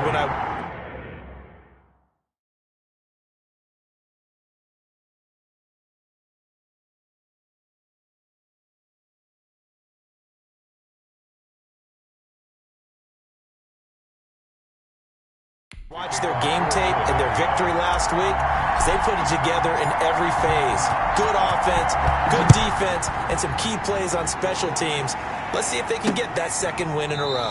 when I watched their game tape and their victory last week, because they put it together in every phase. Good offense, good defense, and some key plays on special teams. Let's see if they can get that second win in a row.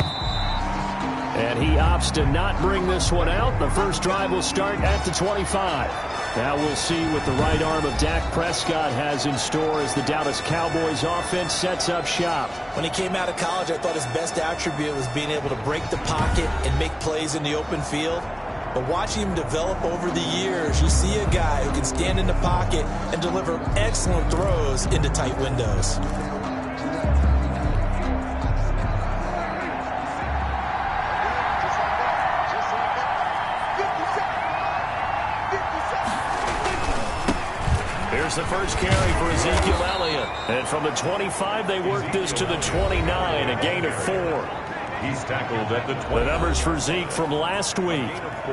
And he opts to not bring this one out. The first drive will start at the 25. Now we'll see what the right arm of Dak Prescott has in store as the Dallas Cowboys offense sets up shop. When he came out of college, I thought his best attribute was being able to break the pocket and make plays in the open field. But watching him develop over the years, you see a guy who can stand in the pocket and deliver excellent throws into tight windows. Here's the first carry for Ezekiel Elliott. And from the 25, they work this to the 29, a gain of 4. He's tackled at the 20. The numbers for Zeke from last week.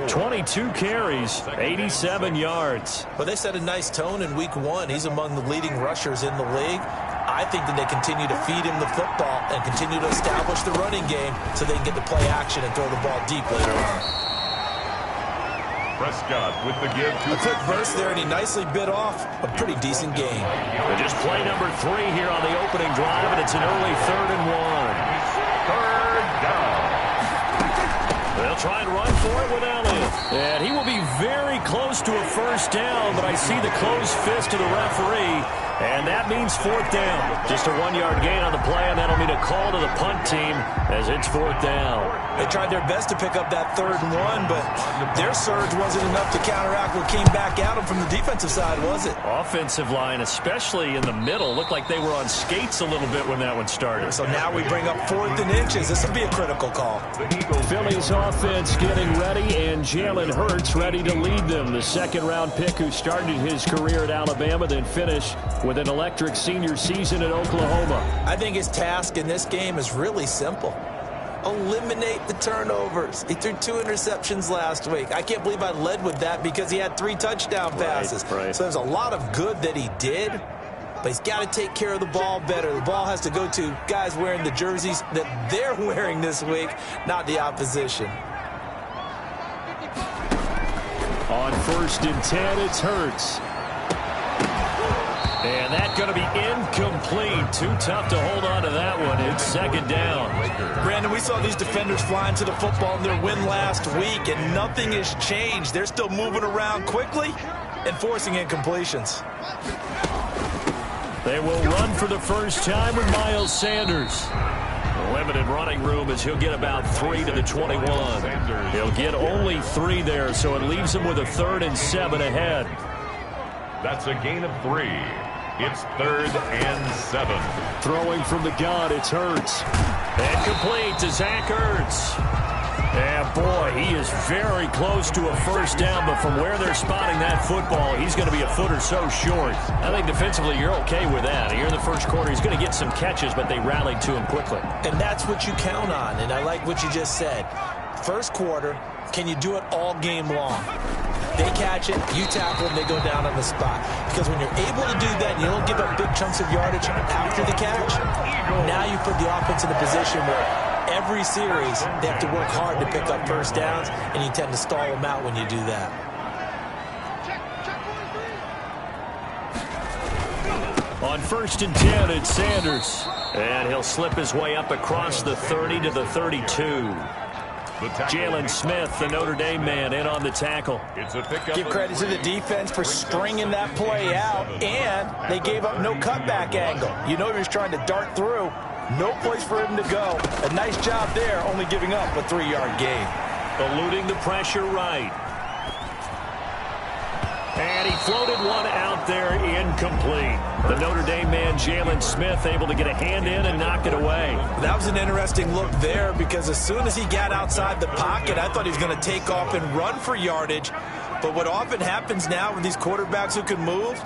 22 carries, 87 yards. Well, they set a nice tone in week 1. He's among the leading rushers in the league. I think that they continue to feed him the football and continue to establish the running game so they can get to play action and throw the ball deep later on. Prescott with the give to a quick burst there, and he nicely bit off a pretty decent game. And just play number 3 here on the opening drive, and it's an early 3rd and 1. Third down. They'll try and run for it with Elliott. And he will be very close to a first down, but I see the closed fist of the referee, and that means 4th down. Just a 1-yard gain on the play, and that'll mean a call to the punt team as it's 4th down. They tried their best to pick up that 3rd and 1, but their surge wasn't enough to counteract what came back at them from the defensive side, was it? Offensive line, especially in the middle, looked like they were on skates a little bit when that one started. So now we bring up 4th and inches. This will be a critical call. Philly's offense getting ready, and Jalen Hurts ready to lead them. The second-round pick who started his career at Alabama, then finished with an electric senior season at Oklahoma. I think his task in this game is really simple. Eliminate the turnovers. He threw 2 interceptions last week. I can't believe I led with that because he had 3 touchdown passes. Right. So there's a lot of good that he did, but he's got to take care of the ball better. The ball has to go to guys wearing the jerseys that they're wearing this week, not the opposition. On 1st and 10, it's Hurts. And that's going to be incomplete. Too tough to hold on to that one. It's 2nd down. Brandon, we saw these defenders flying to the football in their win last week, and nothing has changed. They're still moving around quickly and forcing incompletions. They will run for the first time with Miles Sanders. Limited running room as he'll get about 3 to the 21. He'll get only 3 there, so it leaves him with a 3rd and 7 ahead. That's a gain of 3. It's 3rd and 7. Throwing from the gun, it's Hurts. And complete to Zach Ertz. And boy, he is very close to a first down, but from where they're spotting that football, he's going to be a foot or so short. I think defensively you're okay with that. Here in the first quarter, he's going to get some catches, but they rallied to him quickly. And that's what you count on, and I like what you just said. First quarter, can you do it all game long? They catch it, you tackle them, they go down on the spot. Because when you're able to do that and you don't give up big chunks of yardage after the catch, now you put the offense in a position where every series they have to work hard to pick up first downs, and you tend to stall them out when you do that. On 1st and 10, it's Sanders. And he'll slip his way up across the 30 to the 32. Jalen Smith, the Notre Dame man, in on the tackle. Give credit to the defense for stringing that play out, and they gave up no cutback angle. You know he was trying to dart through. No place for him to go. A nice job there, only giving up a 3-yard gain. Eluding the pressure right. And he floated one out there, incomplete. The Notre Dame man, Jalen Smith, able to get a hand in and knock it away. That was an interesting look there because as soon as he got outside the pocket, I thought he was going to take off and run for yardage. But what often happens now with these quarterbacks who can move,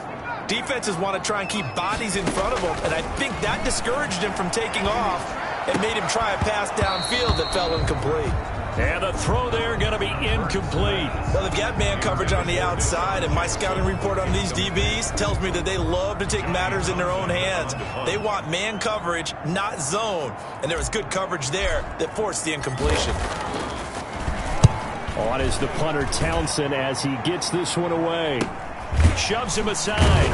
defenses want to try and keep bodies in front of them, and I think that discouraged him from taking off and made him try a pass downfield that fell incomplete. And the throw there going to be incomplete. Well, they've got man coverage on the outside, and my scouting report on these DBs tells me that they love to take matters in their own hands. They want man coverage, not zone. And there was good coverage there that forced the incompletion. On is the punter Townsend as he gets this one away. Shoves him aside.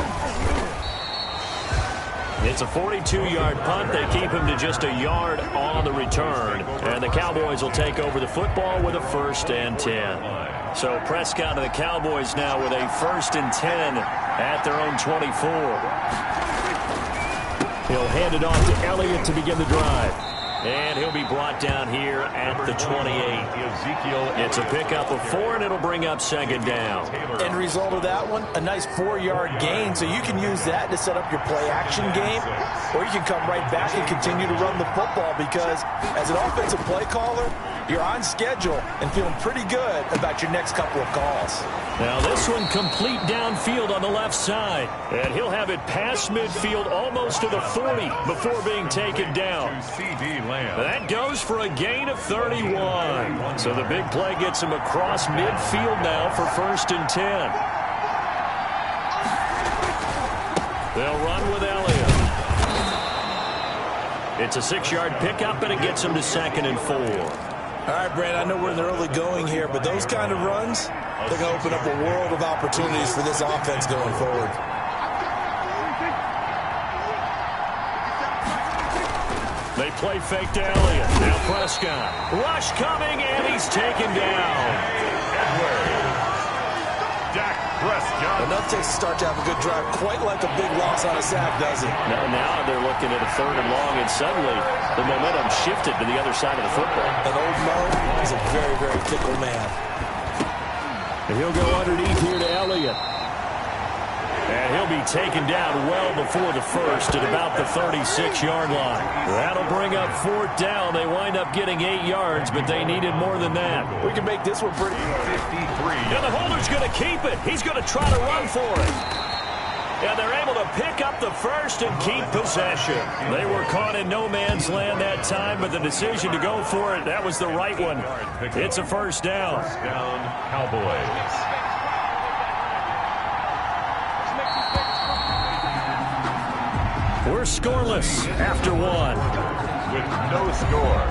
It's a 42-yard punt. They keep him to just a yard on the return. And the Cowboys will take over the football with a 1st and 10. So Prescott and the Cowboys now with a 1st and 10 at their own 24. He'll hand it off to Elliott to begin the drive. And he'll be brought down here at the 28. It's a pickup of 4, and it'll bring up 2nd down. End result of that one, a nice 4-yard gain, so you can use that to set up your play-action game, or you can come right back and continue to run the football because as an offensive play caller, you're on schedule and feeling pretty good about your next couple of calls. Now this one complete downfield on the left side, and he'll have it past midfield almost to the 40 before being taken down. That goes for a gain of 31. So the big play gets him across midfield now for 1st and 10. They'll run with Elliott. It's a 6-yard pickup, and it gets him to 2nd and 4. All right, Brad, I know we're in the early going here, but those kind of runs, they're going to open up a world of opportunities for this offense going forward. They play fake to Elliott. Now Prescott. Rush coming, and he's taken down. Dak Prescott. Enough takes to start to have a good drive, quite like a big loss on a sack, does it? Now they're looking at a 3rd and long, and suddenly the momentum shifted to the other side of the football. And old Mo is a very, very fickle man. And he'll go underneath here to Elliott. And he'll be taken down well before the 1st at about the 36-yard line. That'll bring up 4th down. They wind up getting 8 yards, but they needed more than that. We can make this one pretty. 53. And the holder's going to keep it. He's going to try to run for it. And they're able to pick up the 1st and keep possession. They were caught in no man's land that time, but the decision to go for it, that was the right one. It's a 1st down. First down, Cowboys. We're scoreless after 1. With no score.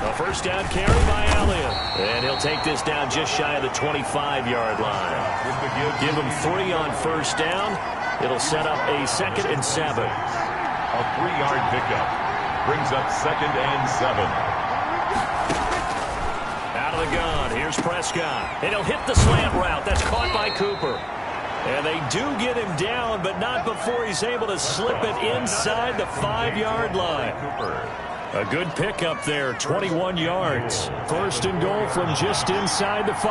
A 1st down carry by Elliott. And he'll take this down just shy of the 25-yard line. Give him 3 on 1st down. It'll set up a 2nd and 7. A 3-yard pickup. Brings up 2nd and 7. The gun. Here's Prescott. And he'll hit the slant route. That's caught by Cooper. And they do get him down, but not before he's able to slip it inside the 5-yard line. A good pickup there, 21 yards. 1st and goal from just inside the 5.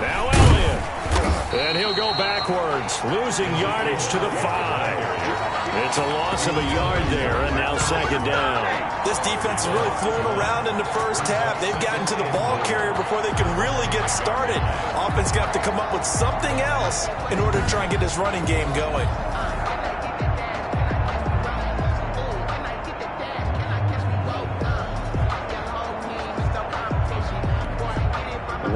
Now Elliott. And he'll go backwards, losing yardage to the 5. It's a loss of a yard there, and now 2nd down. This defense is really flown around in the first half. They've gotten to the ball carrier before they can really get started. Offense got to come up with something else in order to try and get this running game going.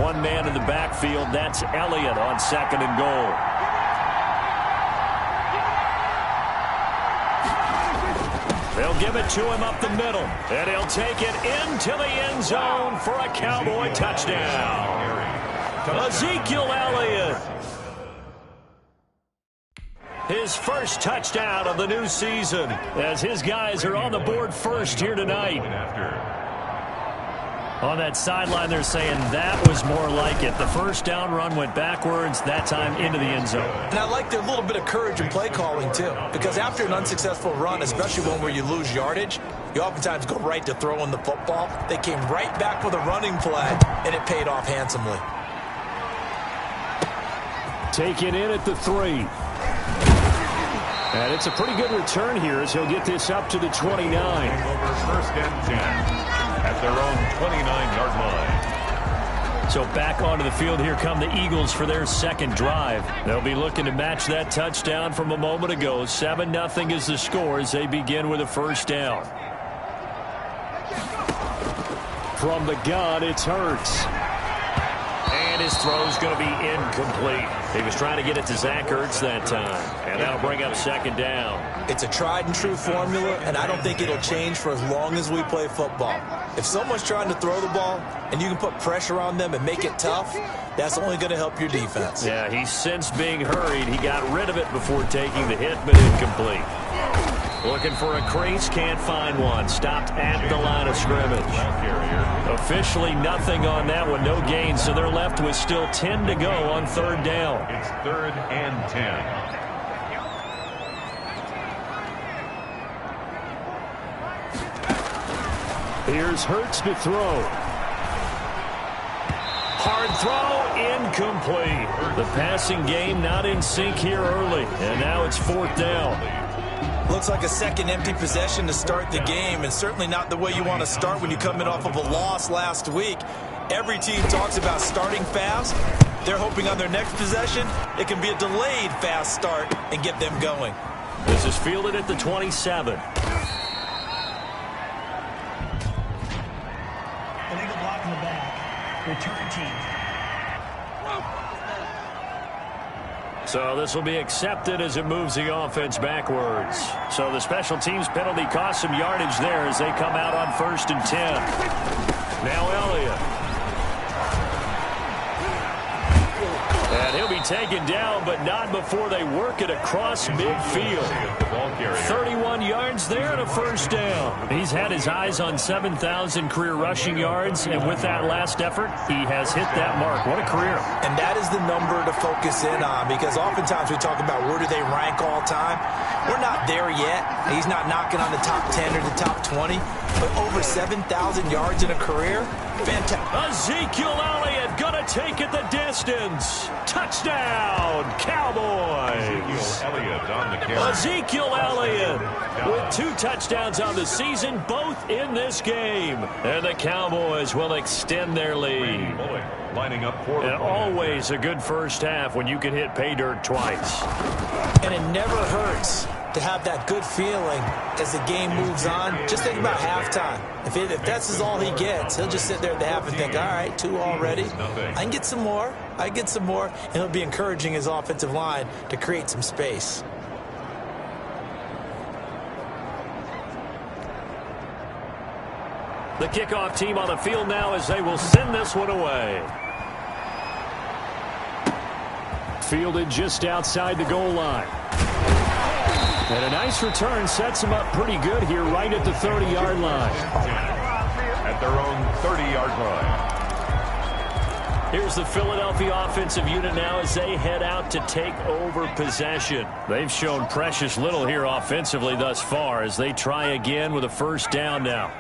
One man in the backfield, that's Elliott on 2nd and goal. They'll give it to him up the middle, and he'll take it into the end zone for a Cowboy touchdown. Ezekiel Elliott. His 1st touchdown of the new season as his guys are on the board 1st here tonight. On that sideline, they're saying that was more like it. The 1st down run went backwards, that time into the end zone. And I like their little bit of courage in play calling, too. Because after an unsuccessful run, especially one where you lose yardage, you oftentimes go right to throwing the football. They came right back with a running play, and it paid off handsomely. Taken in at the 3. And it's a pretty good return here as he'll get this up to the 29. Over 1st and 10 at their own 29-yard line. So back onto the field, here come the Eagles for their second drive. They'll be looking to match that touchdown from a moment ago. 7-0 is the score as they begin with a first down. From the gun, it's Hurts. And his throw's going to be incomplete. He was trying to get it to Zach Ertz that time. And that'll bring up second down. It's a tried-and-true formula, and I don't think it'll change for as long as we play football. If someone's trying to throw the ball and you can put pressure on them and make it tough, that's only going to help your defense. Yeah, he's since being hurried. He got rid of it before taking the hit, but incomplete. Looking for a crease, can't find one. Stopped at the line of scrimmage. Officially nothing on that one, no gain, so they're left with still 10 to go on third down. It's 3rd and 10. Here's Hurts to throw. Hard throw, incomplete. The passing game not in sync here early, and now it's 4th down. Looks like a second empty possession to start the game, and certainly not the way you want to start when you come in off of a loss last week. Every team talks about starting fast. They're hoping on their next possession it can be a delayed fast start and get them going. This is fielded at the 27. Illegal block in the back. Return team. So this will be accepted as it moves the offense backwards. So the special teams penalty cost some yardage there as they come out on 1st and 10. Now Elliott. And he'll be taken down, but not before they work it across midfield. 31 yards there and a first down. He's had his eyes on 7,000 career rushing yards, and with that last effort, he has hit that mark. What a career. And that is the number to focus in on, because oftentimes we talk about where do they rank all time. We're not there yet. He's not knocking on the top 10 or the top 20, but over 7,000 yards in a career, fantastic. Ezekiel Elliott gonna take it the distance. Touchdown, Cowboys. Ezekiel Elliott on the carry. Ezekiel Elliott with 2 touchdowns on the season, both in this game. And the Cowboys will extend their lead. Lining up for and always a good first half when you can hit pay dirt twice. And it never hurts to have that good feeling as the game moves on. Just think about halftime. If that's all he gets, he'll just sit there at the half and think, all right, 2 already. I can get some more. I get some more. And he'll be encouraging his offensive line to create some space. The kickoff team on the field now as they will send this one away. Fielded just outside the goal line. And a nice return sets them up pretty good here right at the 30-yard line. At their own 30-yard line. Here's the Philadelphia offensive unit now as they head out to take over possession. They've shown precious little here offensively thus far as they try again with a first down now.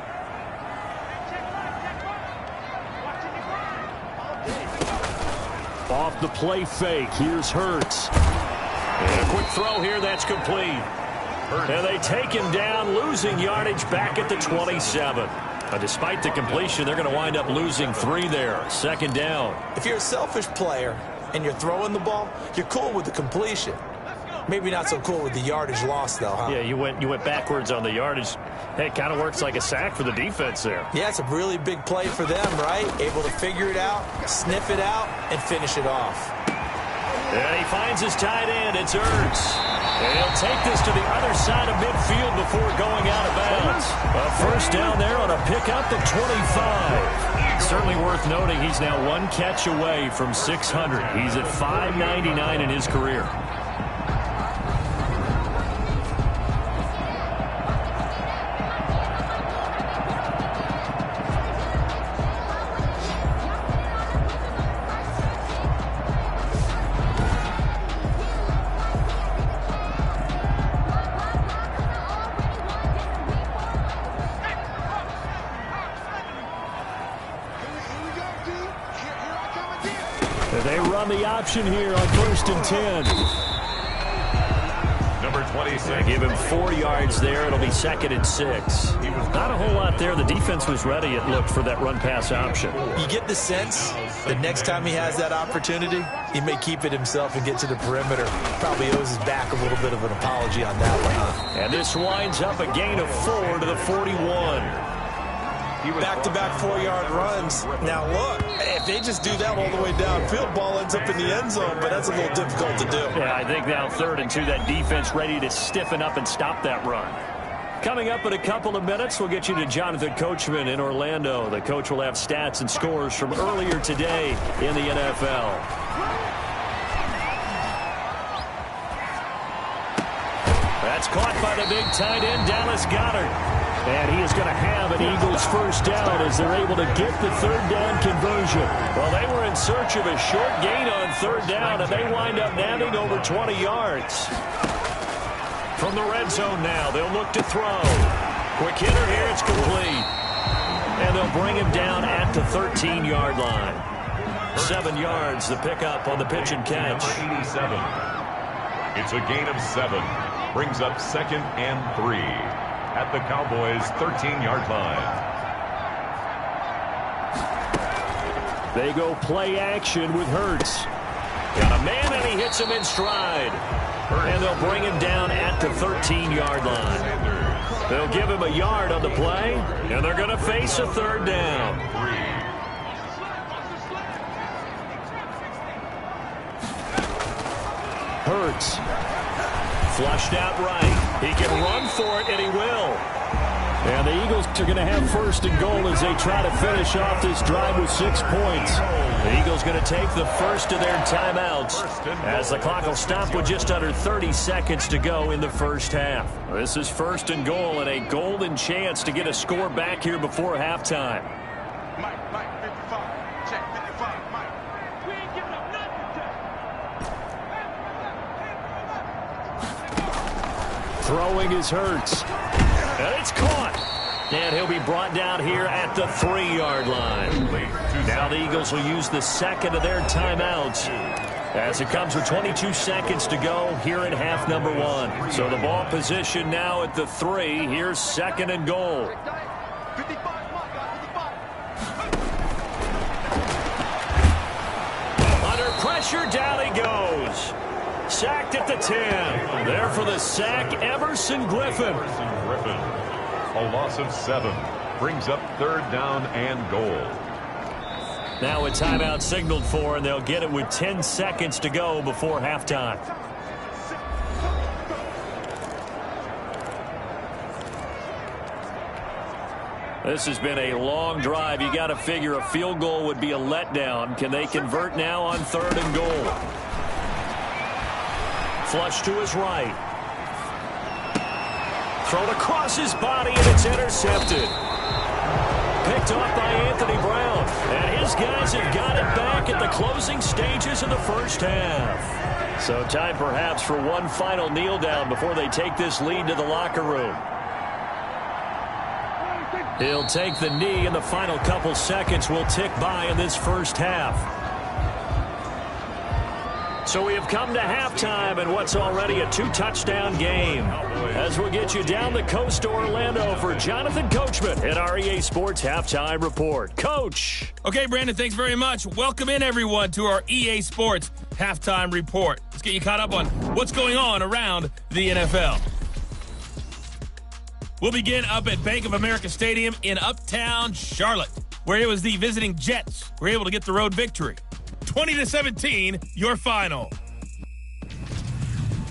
Off the play fake, here's Hurts. And a quick throw here, that's complete. And they take him down, losing yardage back at the 27. Despite the completion, they're going to wind up losing 3 there. Second down. If you're a selfish player and you're throwing the ball, you're cool with the completion. Maybe not so cool with the yardage loss, though, huh? Yeah, you went backwards on the yardage. Hey, it kind of works like a sack for the defense there. Yeah, it's a really big play for them, right? Able to figure it out, sniff it out, and finish it off. And he finds his tight end. It's Ertz. And he'll take this to the other side of midfield before going out of bounds. A first down there on a pickup at 25. Certainly worth noting he's now 1 catch away from 600. He's at 599 in his career. They run the option here on 1st and 10. Number 26. Give him 4 yards there. It'll be 2nd and 6. Not a whole lot there. The defense was ready, it looked, for that run-pass option. You get the sense that next time he has that opportunity, he may keep it himself and get to the perimeter. Probably owes his back a little bit of an apology on that one, huh? And this winds up a gain of 4 to the 41. Back-to-back 4-yard runs. Now, look, if they just do that all the way downfield, ball ends up in the end zone, but that's a little difficult to do. Yeah, I think now 3rd and 2, that defense ready to stiffen up and stop that run. Coming up in a couple of minutes, we'll get you to Jonathan Coachman in Orlando. The coach will have stats and scores from earlier today in the NFL. That's caught by the big tight end, Dallas Goedert. And he is going to have an Eagles first down as they're able to get the 3rd down conversion. Well, they were in search of a short gain on 3rd down, and they wind up nabbing over 20 yards. From the red zone now, they'll look to throw. Quick hitter here, it's complete. And they'll bring him down at the 13-yard line. 7 yards, the pickup on the pitch and catch. Number 87. It's a gain of 7. Brings up 2nd and 3. At the Cowboys' 13-yard line. They go play action with Hurts. Got a man, and he hits him in stride. And they'll bring him down at the 13-yard line. They'll give him a yard on the play, and they're going to face a 3rd down. Hurts. Flushed out right. He can run for it, and he will. And the Eagles are going to have 1st and goal as they try to finish off this drive with 6 points. The Eagles going to take the first of their timeouts as the clock will stop with just under 30 seconds to go in the first half. This is 1st and goal and a golden chance to get a score back here before halftime. Mike, 55. Check 55, Mike. We ain't giving up nothing. Throwing is Hurts. And it's caught. And he'll be brought down here at the 3-yard line. Now the Eagles will use the 2nd of their timeouts as it comes with 22 seconds to go here in half number 1. So the ball position now at the 3. Here's 2nd and goal. 55, Under pressure, down he goes. Sacked at the 10. There for the sack, Everson Griffin. A loss of 7. Brings up 3rd down and goal. Now a timeout signaled for, and they'll get it with 10 seconds to go before halftime. This has been a long drive. You got to figure a field goal would be a letdown. Can they convert now on 3rd and goal? Flush to his right. Thrown across his body, and it's intercepted. Picked off by Anthony Brown. And his guys have got it back at the closing stages of the first half. So time perhaps for one final kneel down before they take this lead to the locker room. He'll take the knee, and the final couple seconds will tick by in this first half. So we have come to halftime in what's already a 2-touchdown game. As we'll get you down the coast to Orlando for Jonathan Coachman at our EA Sports Halftime Report. Coach. Okay, Brandon, thanks very much. Welcome in, everyone, to our EA Sports Halftime Report. Let's get you caught up on what's going on around the NFL. We'll begin up at Bank of America Stadium in Uptown Charlotte, where it was the visiting Jets who were able to get the road victory. 20-17, your final.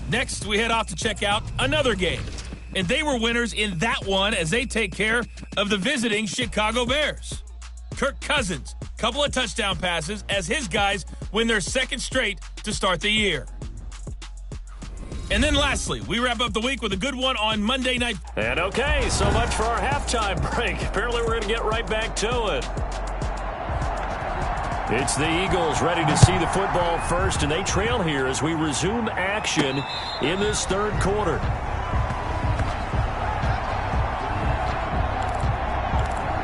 Next, we head off to check out another game. And they were winners in that one as they take care of the visiting Chicago Bears. Kirk Cousins, couple of touchdown passes as his guys win their 2nd straight to start the year. And then lastly, we wrap up the week with a good one on Monday night. And okay, so much for our halftime break. Apparently we're going to get right back to it. It's the Eagles ready to see the football first, and they trail here as we resume action in this 3rd quarter.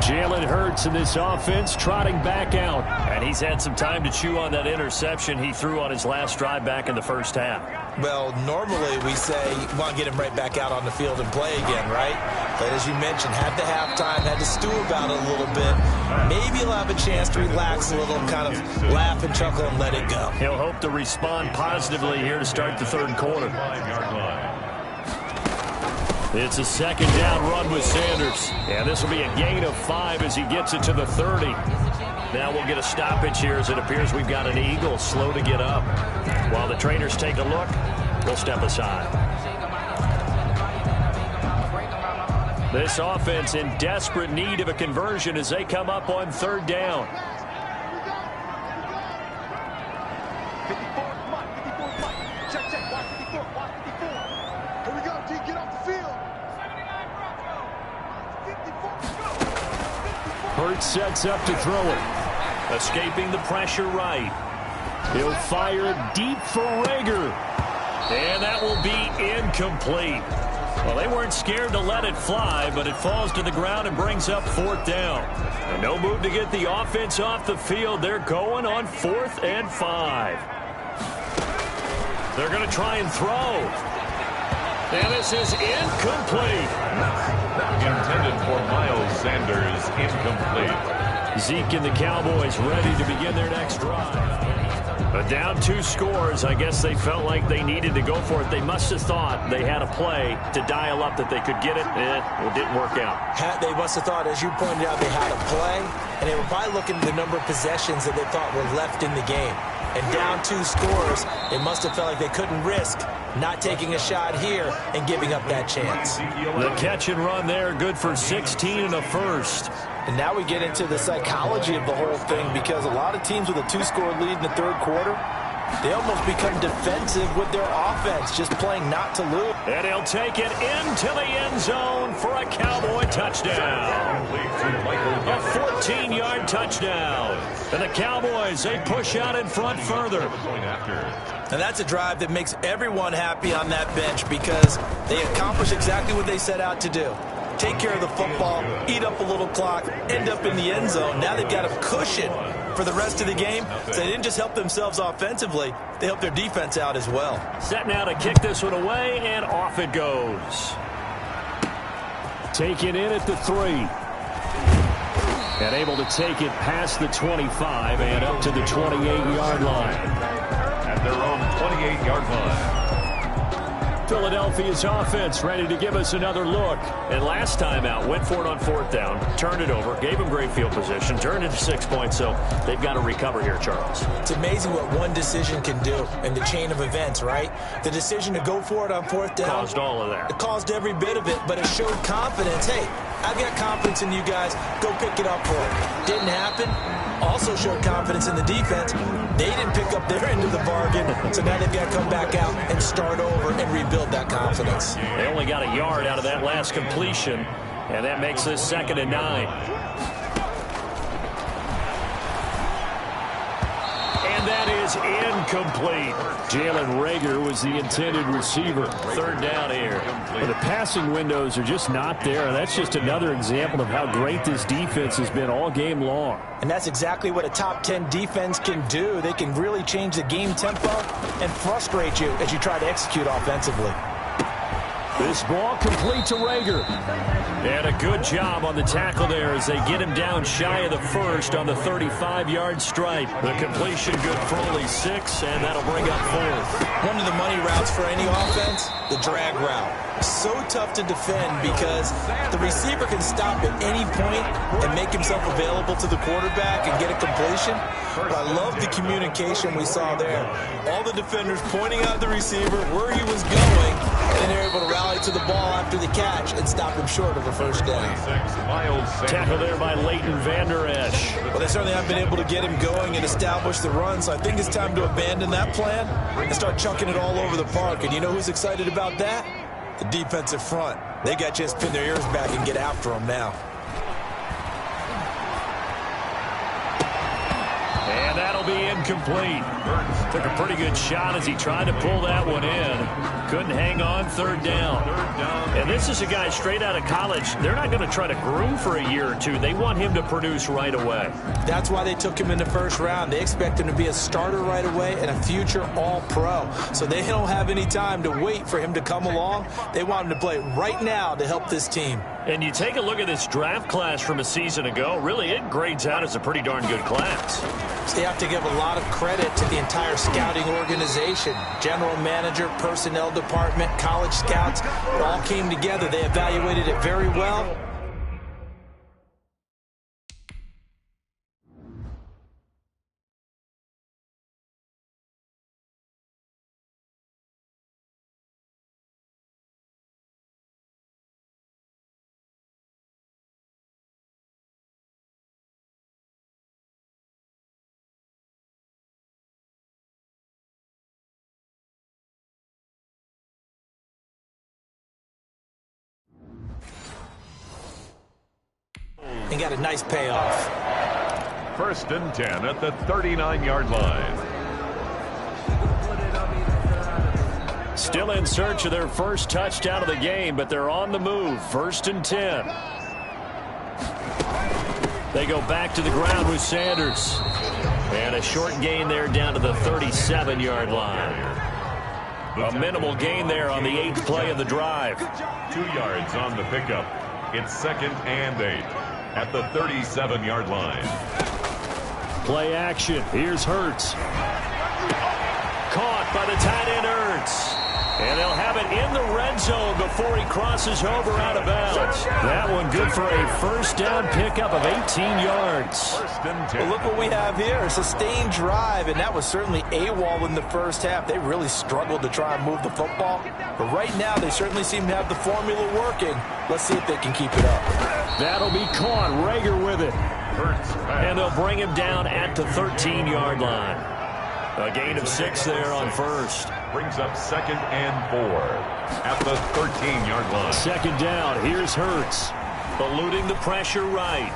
Jalen Hurts in this offense trotting back out. And he's had some time to chew on that interception he threw on his last drive back in the first half. Well, normally we say you want to get him right back out on the field and play again, right? But as you mentioned, had the halftime, had to stew about it a little bit. Maybe he'll have a chance to relax a little, kind of laugh and chuckle and let it go. He'll hope to respond positively here to start the third quarter. It's a second down run with Sanders. And this will be a gain of 5 as he gets it to the 30. Now we'll get a stoppage here as it appears we've got an Eagle slow to get up. While the trainers take a look, we'll step aside. This offense in desperate need of a conversion as they come up on third down. 54, check, watch 54, watch 54. Here we go, T, get off the field. 54, go. Hurts sets up to throw it. Escaping the pressure right. He'll fire deep for Rager. And that will be incomplete. Well, they weren't scared to let it fly, but it falls to the ground and brings up fourth down. And no move to get the offense off the field. They're going on 4th and 5. They're going to try and throw. And this is incomplete. Intended for Miles Sanders, incomplete. Zeke and the Cowboys ready to begin their next drive. But down 2 scores, I guess they felt like they needed to go for it. They must have thought they had a play to dial up that they could get it. It didn't work out. They must have thought, as you pointed out, they had a play, and they were probably looking at the number of possessions that they thought were left in the game. And down 2 scores, they must have felt like they couldn't risk not taking a shot here and giving up that chance. The catch and run there, good for 16 and a first. And now we get into the psychology of the whole thing, because a lot of teams with a 2-score lead in the third quarter, they almost become defensive with their offense, just playing not to lose. And he'll take it into the end zone for a Cowboy touchdown. A 14-yard touchdown. And the Cowboys, they push out in front further. And that's a drive that makes everyone happy on that bench, because they accomplish exactly what they set out to do. Take care of the football, eat up a little clock, end up in the end zone. Now they've got a cushion for the rest of the game. So they didn't just help themselves offensively, they helped their defense out as well. Set now to kick this one away, and off it goes. Taken in at the 3. And able to take it past the 25 and up to the 28-yard line. At their own 28-yard line. Philadelphia's offense ready to give us another look. And last time out, went for it on 4th down, turned it over, gave them great field position, turned it to 6 points, so they've got to recover here, Charles. It's amazing what one decision can do in the chain of events, right? The decision to go for it on 4th down Caused all of that. It caused every bit of it, but it showed confidence. Hey, I've got confidence in you guys. Go pick it up for it. Didn't happen. Also showed confidence in the defense. They didn't pick up their end of the bargain, so now they've got to come back out and start over and rebuild that confidence. They only got a yard out of that last completion, and that makes this 2nd and 9. And that is incomplete. Jalen Rager was the intended receiver. 3rd down here. Well, the passing windows are just not there. That's just another example of how great this defense has been all game long. And that's exactly what a top 10 defense can do. They can really change the game tempo and frustrate you as you try to execute offensively. This ball complete to Rager. And a good job on the tackle there as they get him down shy of the 1st on the 35-yard stripe. The completion good for only 6, and that'll bring up 4th. One of the money routes for any offense, the drag route. So tough to defend because the receiver can stop at any point and make himself available to the quarterback and get a completion. But I love the communication we saw there. All the defenders pointing out the receiver where he was going, and they're able to rally to the ball after the catch and stop him short of a 1st down. Tackle there by Leighton Vander Esch. Well, they certainly haven't been able to get him going and establish the run, so I think it's time to abandon that plan and start chucking it all over the park. And you know who's excited about that? The defensive front. They got a chance to pin their ears back and get after him now. And that'll be incomplete. Took a pretty good shot as he tried to pull that one in. Couldn't hang on. Third down. And this is a guy straight out of college. They're not going to try to groom for a year or two. They want him to produce right away. That's why they took him in the first round. They expect him to be a starter right away and a future all-pro. So they don't have any time to wait for him to come along. They want him to play right now to help this team. And you take a look at this draft class from a season ago, really it grades out as a pretty darn good class. So you have to give a lot of credit to the entire scouting organization. General manager, personnel department, college scouts, it all came together. They evaluated it very well. And got a nice payoff. 1st and 10 at the 39-yard line. Still in search of their first touchdown of the game, but they're on the move. 1st and 10. They go back to the ground with Sanders. And a short gain there down to the 37-yard line. A minimal gain there on the 8th play of the drive. 2 yards on the pickup. It's 2nd and 8 at the 37-yard line. Play action. Here's Hurts. Caught by the tight end Hurts. And they'll have it in the red zone before he crosses over out of bounds. That one good for a first down pickup of 18 yards. 1st and 10. Well, look what we have here. A sustained drive, and that was certainly AWOL in the first half. They really struggled to try and move the football. But right now, they certainly seem to have the formula working. Let's see if they can keep it up. That'll be caught. Rager with it. Hurts. And they'll bring him down at the 13-yard line. A gain of 6 there on first. Brings up 2nd and 4 at the 13-yard line. 2nd down. Here's Hurts. Eluding the pressure right.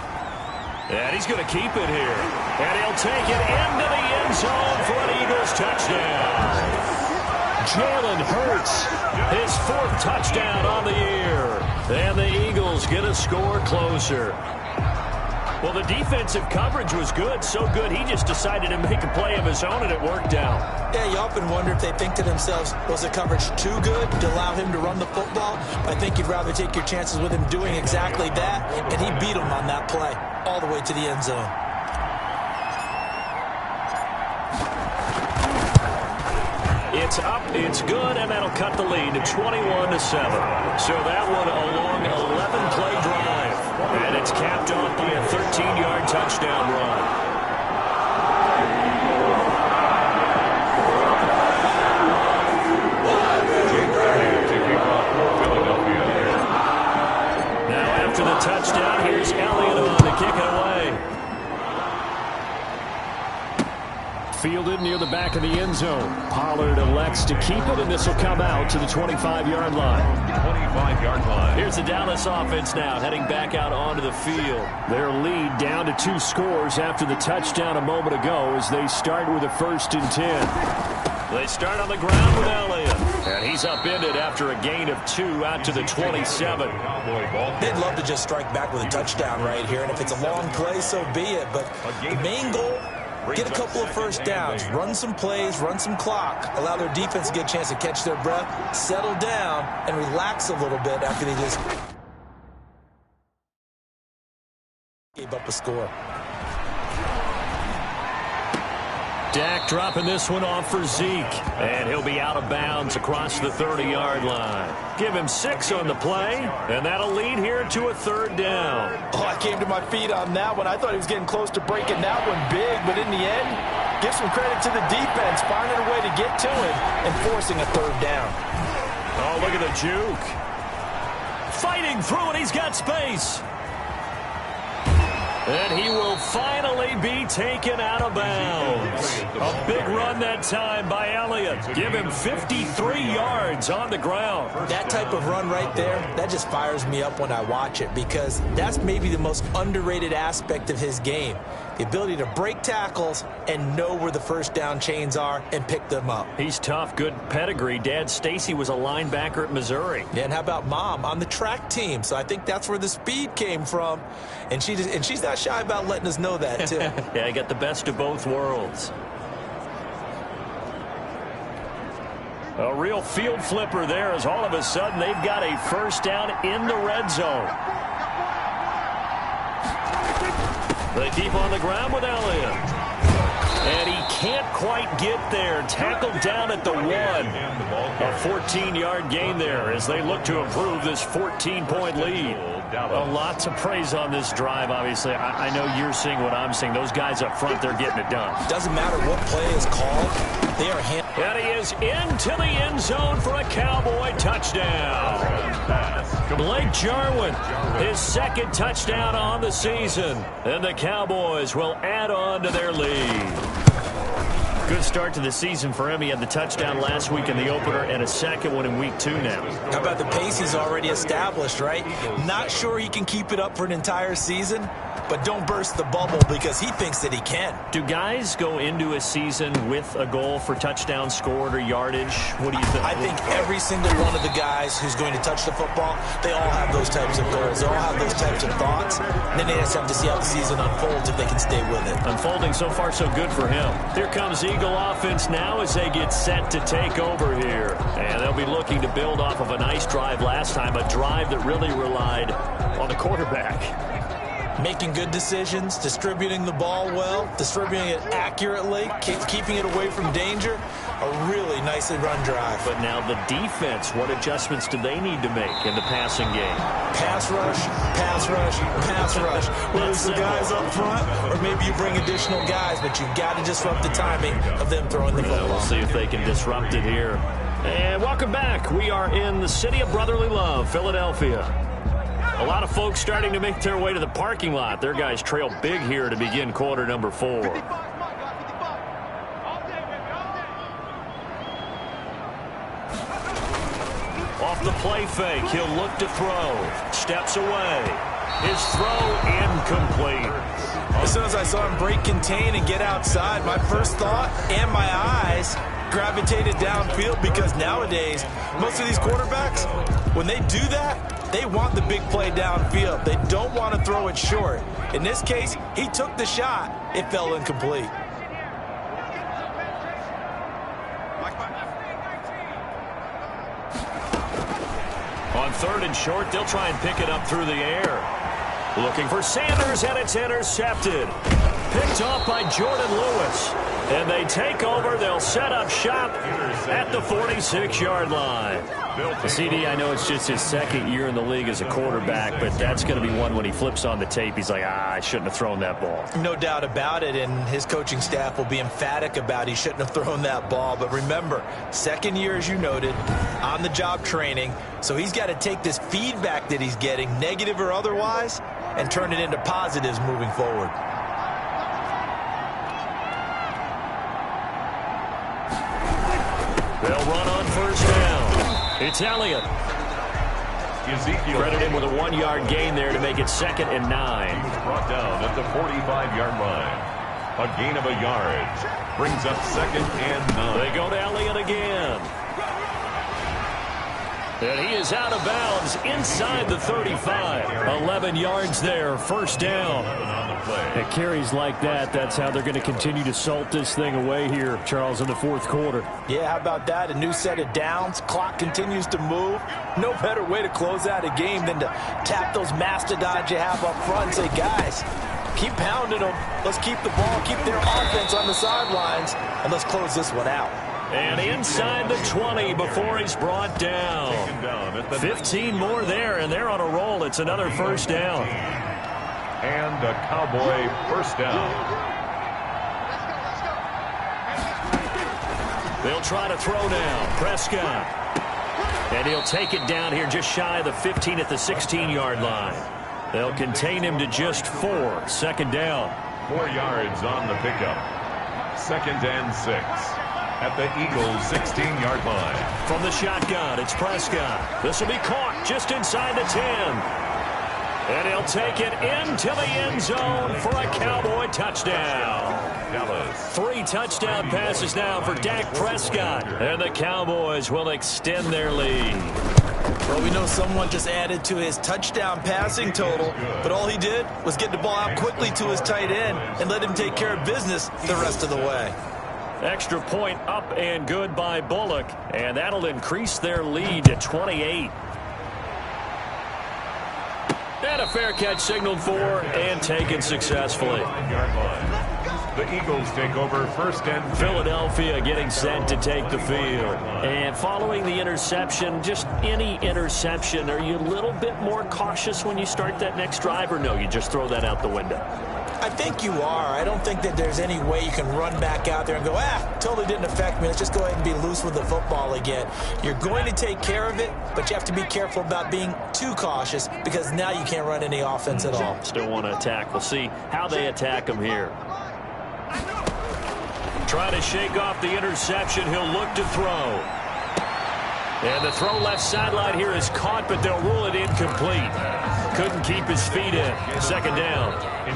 And he's going to keep it here. And he'll take it into the end zone for an Eagles touchdown. Jalen Hurts, his 4th touchdown on the year. And the Eagles get a score closer. Well, the defensive coverage was good, so good he just decided to make a play of his own, and it worked out. Yeah, you often wonder if they think to themselves, was the coverage too good to allow him to run the football? I think you'd rather take your chances with him doing exactly that, and he beat him on that play all the way to the end zone. It's up, it's good, and that'll cut the lead to 21-7. So that one a long 11-play drive, and it's capped off by a 13-yard touchdown run. Now after the touchdown, here's Elliott on to kick it away. Fielded near the back of the end zone. Pollard elects to keep it, and this will come out to the 25-yard line. 25-yard line. Here's the Dallas offense now, heading back out onto the field. Their lead down to 2 scores after the touchdown a moment ago as they start with a 1st and 10. They start on the ground with Elliott, and he's upended after a gain of 2 out to the 27. They'd love to just strike back with a touchdown right here, and if it's a long play, so be it. But the main goal, get a couple of first downs, run some plays, run some clock, allow their defense to get a chance to catch their breath, settle down, and relax a little bit after they just gave up a score. Dak dropping this one off for Zeke, and he'll be out of bounds across the 30-yard line. Give him 6 on the play, and that'll lead here to a 3rd down. Oh, I came to my feet on that one. I thought he was getting close to breaking that one big, but in the end, give some credit to the defense, finding a way to get to him and forcing a 3rd down. Oh, look at the juke. Fighting through, and he's got space. And he will finally be taken out of bounds. A big run that time by Elliott. Give him 53 yards on the ground. That type of run right there, that just fires me up when I watch it, because that's maybe the most underrated aspect of his game. The ability to break tackles and know where the first down chains are and pick them up. He's tough, good pedigree. Dad Stacy was a linebacker at Missouri. Yeah, and how about Mom on the track team? So I think that's where the speed came from. And she's not shy about letting us know that, too. Yeah, I got the best of both worlds. A real field flipper there, as all of a sudden they've got a first down in the red zone. They keep on the ground with Elliott. And he can't quite get there. Tackled down at the 1. A 14-yard gain there as they look to improve this 14-point lead. A lot to praise on this drive, obviously. I know you're seeing what I'm seeing. Those guys up front, they're getting it done. Doesn't matter what play is called. They are and he is into the end zone for a Cowboy touchdown. Blake Jarwin, his second touchdown on the season. And the Cowboys will add on to their lead. Good start to the season for him. He had the touchdown last week in the opener and a second one in week 2 now. How about the pace he's already established, right? Not sure he can keep it up for an entire season, but don't burst the bubble because he thinks that he can. Do guys go into a season with a goal for touchdown scored or yardage? What do you think? I think every single one of the guys who's going to touch the football, they all have those types of goals. They all have those types of thoughts. And then they just have to see how the season unfolds if they can stay with it. Unfolding so far so good for him. Here comes Eagle offense now as they get set to take over here. And they'll be looking to build off of a nice drive last time, a drive that really relied on the quarterback. Making good decisions, distributing the ball well, distributing it accurately, keeping it away from danger. A really nicely run drive. But now the defense, what adjustments do they need to make in the passing game? Pass rush, pass rush, pass rush. Whether it's the guys up front or maybe you bring additional guys, but you've got to disrupt the timing of them throwing the football. We'll see if they can disrupt it here. And welcome back. We are in the city of brotherly love, Philadelphia. A lot of folks starting to make their way to the parking lot. Their guys trail big here to begin quarter number 4. Off the play fake, he'll look to throw. Steps away. His throw incomplete. As soon as I saw him break contain and get outside, my first thought and my eyes gravitated downfield, because nowadays, most of these quarterbacks, when they do that, they want the big play downfield. They don't want to throw it short. In this case, he took the shot. It fell incomplete. On 3rd and short, they'll try and pick it up through the air. Looking for Sanders, and it's intercepted. Picked off by Jordan Lewis. And they take over. They'll set up shop at the 46-yard line. The CD, I know it's just his second year in the league as a quarterback, but that's going to be one when he flips on the tape. He's like, I shouldn't have thrown that ball. No doubt about it, and his coaching staff will be emphatic about he shouldn't have thrown that ball. But remember, second year, as you noted, on-the-job training, so he's got to take this feedback that he's getting, negative or otherwise, and turn it into positives moving forward. They'll run on first down. It's Elliott. Credited with a 1-yard gain there to make it 2nd and 9. He was brought down at the 45-yard line. A gain of a yard. Brings up 2nd and 9. They go to Elliott again. And he is out of bounds inside the 35. 11 yards there, first down. At carries like that, that's how they're going to continue to salt this thing away here, Charles, in the 4th quarter. Yeah, how about that? A new set of downs. Clock continues to move. No better way to close out a game than to tap those mastodons you have up front and say, guys, keep pounding them. Let's keep the ball, keep their offense on the sidelines, and let's close this one out. And inside the 20 before he's brought down. 15 more there, and they're on a roll. It's another first down. And a Cowboy first down. They'll try to throw now. Prescott. And he'll take it down here just shy of the 15 at the 16-yard line. They'll contain him to just 4. Second down. 4 yards on the pickup. 2nd and 6 at the Eagles' 16-yard line. From the shotgun, it's Prescott. This will be caught just inside the 10. And he'll take it into the end zone for a Cowboy touchdown. Dallas. 3 touchdown passes now for Dak Prescott. And the Cowboys will extend their lead. Well, we know someone just added to his touchdown passing total, but all he did was get the ball out quickly to his tight end and let him take care of business the rest of the way. Extra point up and good by Bullock, and that'll increase their lead to 28. And a fair catch signaled for and taken successfully. The Eagles take over 1st and 10. Philadelphia getting set to take the field. And following the interception, just any interception, are you a little bit more cautious when you start that next drive, or no, you just throw that out the window? I think you are. I don't think that there's any way you can run back out there and go, totally didn't affect me. Let's just go ahead and be loose with the football again. You're going to take care of it, but you have to be careful about being too cautious because now you can't run any offense at all. Still want to attack. We'll see how they attack him here. Trying to shake off the interception. He'll look to throw. And the throw left sideline here is caught, but they'll rule it incomplete. Couldn't keep his feet in. 2nd down.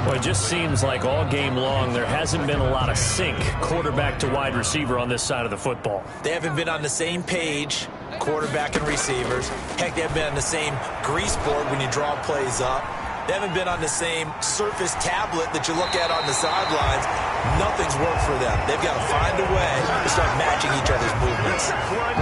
Well, it just seems like all game long there hasn't been a lot of sync quarterback to wide receiver on this side of the football. They haven't been on the same page, quarterback and receivers. Heck, they haven't been on the same grease board when you draw plays up. They haven't been on the same surface tablet that you look at on the sidelines. Nothing's worked for them. They've got to find a way to start matching each other's movements.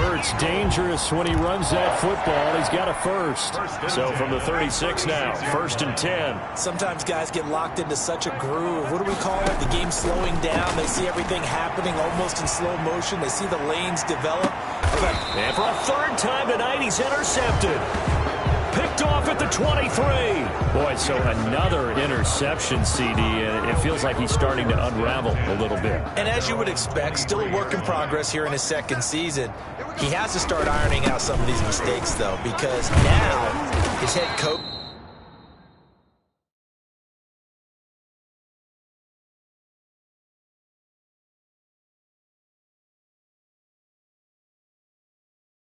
Hurts dangerous when he runs that football. He's got a first. So from the 36 now, 1st and 10. Sometimes guys get locked into such a groove. What do we call it? The game slowing down. They see everything happening almost in slow motion. They see the lanes develop. And for a 3rd time tonight, he's intercepted. Picked off at the 23. Boy, so another interception, CD, and it feels like he's starting to unravel a little bit. And as you would expect, still a work in progress here in his 2nd season. He has to start ironing out some of these mistakes, though, because now his head coach